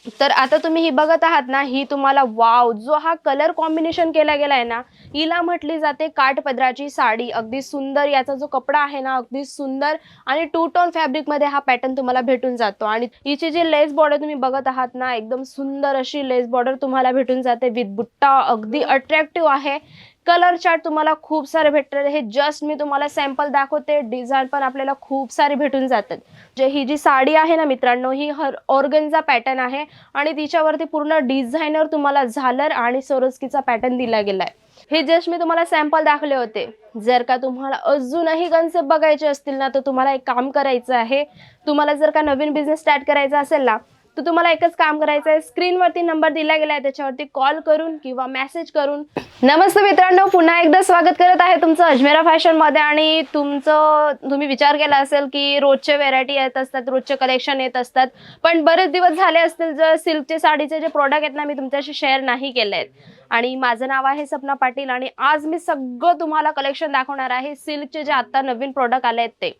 तर आता तुम्ही ही बघत आहात ना, ही तुम्हाला वॉव! जो हा कलर कॉम्बिनेशन केला गेलाय ना, हिला म्हटली जाते काठपदराची साडी. अगदी सुंदर याचा जो कपडा आहे ना, अगदी सुंदर आणि टू टोन फॅब्रिकमध्ये हा पॅटर्न तुम्हाला भेटून जातो आणि हिची जी लेस बॉर्डर तुम्ही बघत आहात ना, एकदम सुंदर अशी लेस बॉर्डर तुम्हाला भेटून जाते विथ बुट्टा. अगदी अट्रॅक्टिव्ह आहे. कलर चार्ट तुम्हाला खूप सारे भेटतात. हे जस्ट मी तुम्हाला सॅम्पल दाखवते. डिझाइन पण आपल्याला खूप सारे भेटून जातात. जे ही जी साडी आहे ना मित्रांनो, ही ऑर्गन्झा पॅटर्न आहे आणि तिच्यावरती पूर्ण डिझायनर तुम्हाला झालर आणि सोरोस्कीचा पॅटर्न दिला गेलाय. हे जस्ट मी तुम्हाला सॅम्पल दाखवले होते. जर का तुम्हाला अजूनही कन्सेप्ट बघायचे असतील ना, तर तुम्हाला एक काम करायचं आहे. तुम्हाला जर का नवीन बिझनेस स्टार्ट करायचा असेल ना, तर तुम्हाला एकच काम करायचं आहे. स्क्रीनवरती नंबर दिला गेला आहे, त्याच्यावरती कॉल करून किंवा मेसेज करून. नमस्ते मित्रांनो, पुन्हा एकदा स्वागत करत आहे तुमचं अजमेरा फॅशनमध्ये. आणि तुम्ही विचार केला असेल की रोजचे व्हेरायटी येत असतात, रोजचे कलेक्शन येत असतात, पण बरेच दिवस झाले असतील जर सिल्कचे साडीचे जे प्रोडक्ट आहेत ना, मी तुमच्याशी शेअर नाही केले आहेत. आणि माझं नाव आहे सपना पाटील आणि आज मी सगळं तुम्हाला कलेक्शन दाखवणार आहे सिल्कचे जे आता नवीन प्रोडक्ट आले आहेत ते.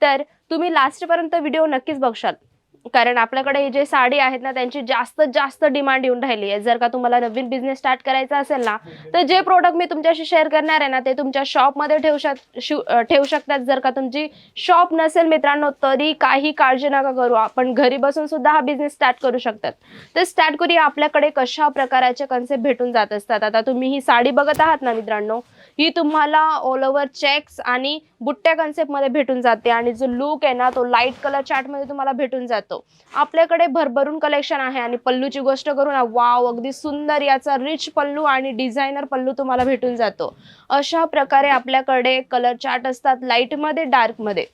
तर तुम्ही लास्टपर्यंत व्हिडिओ नक्कीच बघशाल, कारण आपल्याकडे हे जे साडी आहेत ना, त्यांची जास्तीत जास्त डिमांड येऊन राहिली आहे. जर का तुम्हाला नवीन बिझनेस स्टार्ट करायचा असेल ना, तर जे प्रोडक्ट मी तुमच्याशी शेअर करणार आहे ना, ते तुमच्या शॉपमध्ये ठेवू शकतात. जर का तुमची शॉप नसेल मित्रांनो, तरी काही काळजी नका करू, आपण घरी बसून सुद्धा हा बिझनेस स्टार्ट करू शकतात. तर स्टार्ट करूया. आपल्याकडे कशा प्रकारचे कन्सेप्ट भेटून जात असतात. आता तुम्ही ही साडी बघत आहात ना मित्रांनो, ही तुम्हाला ऑल ओव्हर चेक्स आणि बुट्ट्या कन्सेप्ट मध्ये भेटून जाते आणि जो लुक आहे ना, तो लाईट कलर चार्ट मध्ये तुम्हाला भेटून जातो. आपल्याकडे भरभरून कलेक्शन आहे. आणि पल्लूची गोष्ट करू ना, वाव, अगदी सुंदर याचा रिच पल्लू आणि डिझायनर पल्लू तुम्हाला भेटून जातो. अशा प्रकारे आपल्याकडे कलर चार्ट असतात, लाईट मध्ये, डार्क मध्ये.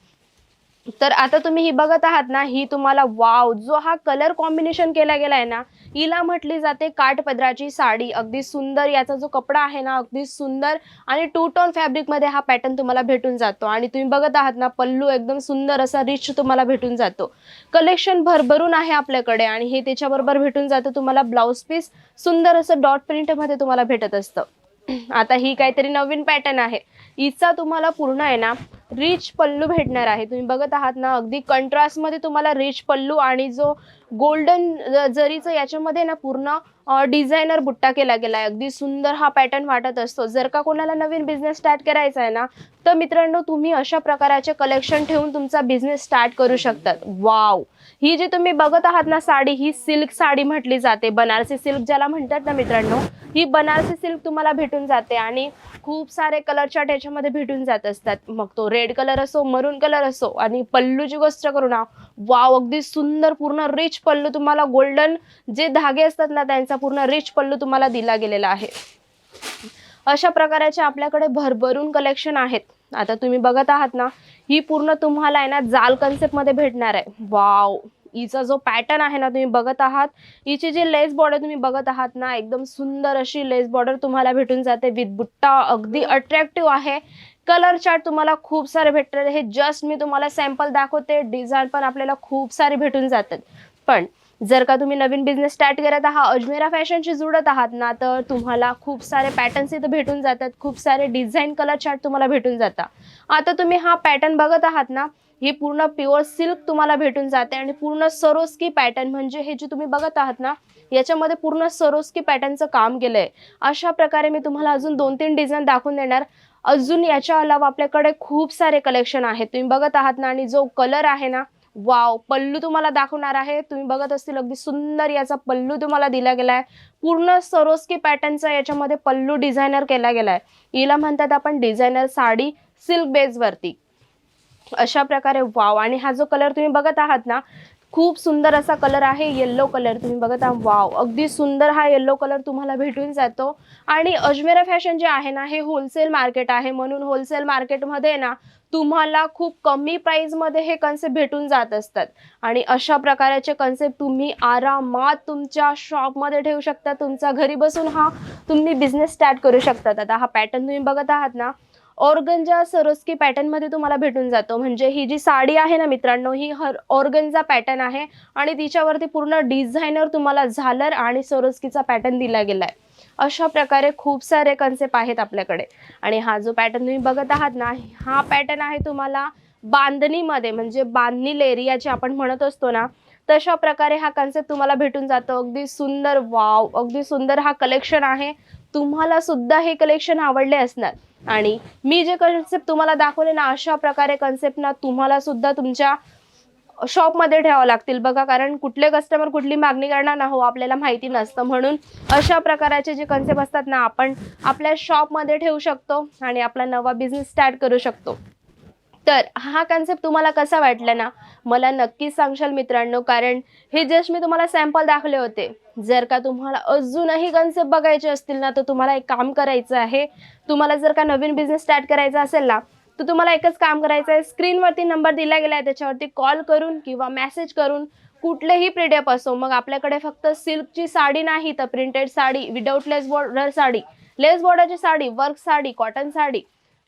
तर आता तुम्ही ही बघत आहात ना, ही तुम्हाला वाव, जो हा कलर कॉम्बिनेशन केला गेलाय ना, हिला म्हटली जाते काठपदराची साडी. अगदी सुंदर याचा जो कपडा आहे ना, अगदी सुंदर आणि टू टोन फॅब्रिक मध्ये हा पॅटर्न तुम्हाला भेटून जातो. आणि तुम्ही बघत आहात ना, पल्लू एकदम सुंदर असा रिच तुम्हाला भेटून जातो. कलेक्शन भरभरून आहे आपल्याकडे आणि हे त्याच्याबरोबर भेटून जातं तुम्हाला ब्लाउज पीस. सुंदर असं डॉट प्रिंट मध्ये तुम्हाला भेटत असतं. आता ही काहीतरी नवीन पॅटर्न आहे. हिचा तुम्हाला पूर्ण आहे ना, रिच पल्लू भेटणार आहे. तुम्ही बघत आहात ना, अगदी कंट्रास्ट मध्ये तुम्हाला रिच पल्लू आणि जो गोल्डन जरीचं याच्यामध्ये ना पूर्ण डिझायनर बुट्टा केला गेलाय. अगदी सुंदर हा पॅटर्न वाटत असतो. जर का कोणाला नवीन बिझनेस स्टार्ट करायचा आहे ना, तर मित्रांनो तुम्ही अशा प्रकारचे कलेक्शन ठेवून तुमचा बिझनेस स्टार्ट करू शकतात. वाव, ही जी तुम्ही बघत आहात ना साडी, ही सिल्क साडी म्हटली जाते. बनारसी सिल्क ज्याला म्हणतात ना मित्रांनो, ही बनारसी सिल्क तुम्हाला भेटून जाते आणि खूप सारे कलर चार्ट याच्यामध्ये भेटून जात असतात. मग तो रेड कलर असो, मरून कलर असो. आणि पल्लूची गोष्ट करू ना, वाव, अगदी सुंदर पूर्ण रिच पल्लू तुम्हाला, गोल्डन जे धागे असतात ना, त्यांचा पूर्ण रिच पल्लू तुम्हाला दिला गेलेला आहे. अशा प्रकारचे आपल्याकडे भरभरून कलेक्शन आहेत. आता तुम्ही बघत आहात ना, ही पूर्ण तुम्हाला आहे ना जाल कन्सेप्ट मध्ये भेटणार आहे. वाव, हिचा जो पॅटर्न आहे ना, तुम्ही बघत आहात, हिची जी लेस बॉर्डर तुम्ही बघत आहात ना, एकदम सुंदर अशी लेस बॉर्डर तुम्हाला भेटून जाते विथ बुट्टा. अगदी अट्रॅक्टिव्ह आहे. कलर चार्ट तुम्हाला खूप सारे भेटतात. हे जस्ट मी तुम्हाला सॅम्पल दाखवते. डिझाईन पण आपल्याला खूप सारे भेटून जातात. पण जर का तुम्ही नवीन बिझनेस स्टार्ट करत आहात, अजमेरा फॅशनशी जुळत आहात ना, तर तुम्हाला खूप सारे पॅटर्न्स इथे भेटून जातात. खूप सारे डिझाईन कलर चार्ट तुम्हाला भेटून जातात. आता तुम्ही हा पॅटर्न बघत आहात ना, ही पूर्ण प्युअर सिल्क तुम्हाला भेटून जाते आणि पूर्ण सरोस्की पॅटर्न, म्हणजे हे जे तुम्ही बघत आहात ना, याच्यामध्ये पूर्ण सरोस्की पॅटर्नचं काम केलंय. अशा प्रकारे मी तुम्हाला अजून 2-3 डिझाईन दाखवून देणार. अजून याच्या अलावा आपल्याकडे खूप सारे कलेक्शन आहेत. तुम्ही बघत आहात ना, आणि जो कलर आहे ना, वाव, पल्लू तुम्हाला दाखवणार आहे. तुम्ही बघत असतील, अगदी सुंदर याचा पल्लू तुम्हाला दिला गेलाय. पूर्ण सरोस्की पॅटर्नचा याच्यामध्ये पल्लू डिझायनर केला गेलाय. हिला म्हणतात आपण डिझायनर साडी सिल्क बेस वरती. अशा प्रकारे वाव. आणि हा जो कलर तुम्ही बघत आहात ना, खूप सुंदर असा कलर आहे, येल्लो कलर. तुम्ही बघत आहात, वाव, अगदी सुंदर हा येल्लो कलर तुम्हाला भेटून जातो. आणि अजमेरा फॅशन जे आहे ना, हे होलसेल मार्केट आहे. म्हणून होलसेल मार्केटमध्ये ना तुम्हाला खूप कमी प्राइस मध्ये हे कन्सेप्ट भेटून जात असतात. आणि अशा प्रकारचे कन्सेप्ट तुम्ही आरामात तुमच्या शॉप मध्ये ठेवू शकता. तुमचा घरी बसून हा तुम्ही बिझनेस स्टार्ट करू शकतात. आता हा पॅटर्न तुम्ही बघत आहात ना, ऑर्गन्झा सरोस्की पॅटर्न मध्ये तुम्हाला भेटून जातो. म्हणजे ही जी साडी आहे ना मित्रांनो, ही ऑर्गन्झा पॅटर्न आहे आणि तिच्यावरती पूर्ण डिझायनर तुम्हाला झालर आणि सरोस्कीचा पॅटर्न दिला गेलाय. अशा प्रकारे खूप सारे कन्सेप्ट आहेत आपल्याकडे. आणि हा जो पॅटर्न तुम्ही बघत आहात ना, हा पॅटर्न आहे तुम्हाला बांधणीमध्ये, म्हणजे बांधणी लेरिया जे आपण म्हणत असतो ना, तशा प्रकारे हा कन्सेप्ट तुम्हाला भेटून जातो. अगदी सुंदर, वाव, अगदी सुंदर हा कलेक्शन आहे. तुम्हाला सुद्धा हे कलेक्शन आवडले असणार आणि मी जे कन्सेप्ट तुम्हाला दाखवले ना, अशा प्रकारे कन्सेप्ट ना तुम्हाला सुद्धा तुमच्या शॉपमध्ये ठेवावं लागतील बघा, कारण कुठले कस्टमर कुठली मागणी करणार ना हो आपल्याला माहिती नसतं. म्हणून अशा प्रकारचे जे कन्सेप्ट असतात ना, आपण आपल्या शॉपमध्ये ठेवू शकतो आणि आपला नवा बिझनेस स्टार्ट करू शकतो. तर हा कन्सेप्ट तुम्हाला कसा वाटला ना, मला नक्कीच सांगशाल मित्रांनो, कारण हे जस्ट मी तुम्हाला सॅम्पल दाखवले होते. जर का तुम्हाला अजूनही कन्सेप्ट बघायचे असतील ना, तर तुम्हाला एक काम करायचं आहे. तुम्हाला जर का नवीन बिझनेस स्टार्ट करायचा असेल ना, तर तुम्हाला एकच काम करायचं आहे. स्क्रीनवरती नंबर दिला गेला आहे, त्याच्यावरती कॉल करून किंवा मेसेज करून कुठलेही प्रिडेप असो, मग आपल्याकडे फक्त सिल्कची साडी नाही, तर printed sari, without lace border sari, lace बॉर्डरची sari, work sari, cotton sari,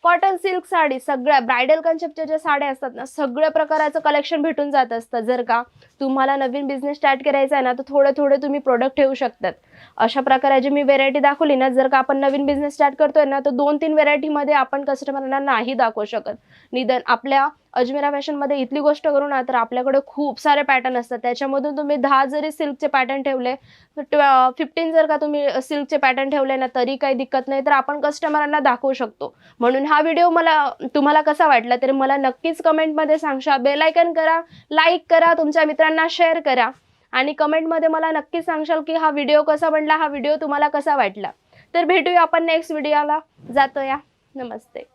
cotton silk sari, सगळ्या ब्रायडल कन्सेप्टच्या ज्या साड्या असतात ना, सगळ्या प्रकाराचं कलेक्शन भेटून जात असतं. जर का तुम्हाला नवीन बिझनेस स्टार्ट करायचा आहे ना, तर थोडे थोडे तुम्ही प्रोडक्ट ठेवू शकतात. अशा प्रकारे जी मी व्हेरायटी दाखवली ना, जर का आपण नवीन बिझनेस स्टार्ट करतोय ना, तर 2-3 व्हेरायटीमध्ये आपण कस्टमरना नाही दाखवू शकत. निदान आपल्या अजमेरा फॅशनमध्ये इथली गोष्ट करू ना, तर आपल्याकडे खूप सारे पॅटर्न असतात. त्याच्यामधून तुम्ही 10 जरी सिल्कचे पॅटर्न ठेवले, तर 15 जर का तुम्ही सिल्कचे पॅटर्न ठेवले ना, तरी काही दिक्कत नाही. तर आपण कस्टमरांना दाखवू शकतो. म्हणून हा व्हिडिओ तुम्हाला कसा वाटला तर मला नक्कीच कमेंटमध्ये सांगा. बेल आयकॉन करा, लाईक करा, तुमच्या मित्रांना शेअर करा आणि कमेंटमध्ये मला नक्कीच सांगशाल की हा व्हिडिओ कसा बनला, हा व्हिडिओ तुम्हाला कसा वाटला. तर भेटूया आपण नेक्स्ट व्हिडिओला. जातो या. नमस्ते.